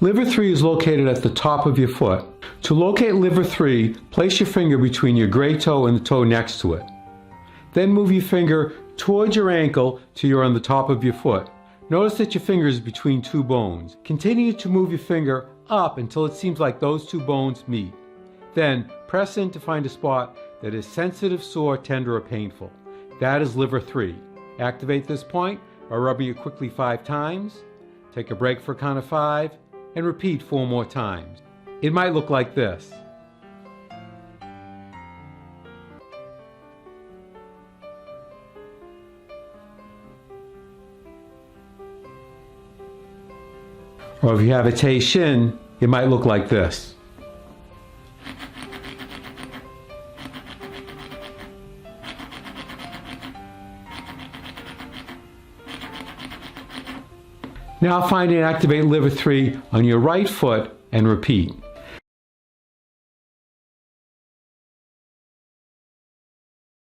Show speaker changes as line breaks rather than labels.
Liver 3 is located at the top of your foot. To locate liver 3, place your finger between your great toe and the toe next to it. Then move your finger towards your ankle till you're on the top of your foot. Notice that your finger is between two bones. Continue to move your finger up until it seems like those two bones meet. Then press in to find a spot that is sensitive, sore, tender, or painful. That is liver 3. Activate this point by rubbing it quickly 5 times. Take a break for a count of 5 and repeat 4 more times. It might look like this. Or if you have a Tei Shin, it might look like this. Now find and activate liver 3 on your right foot and repeat.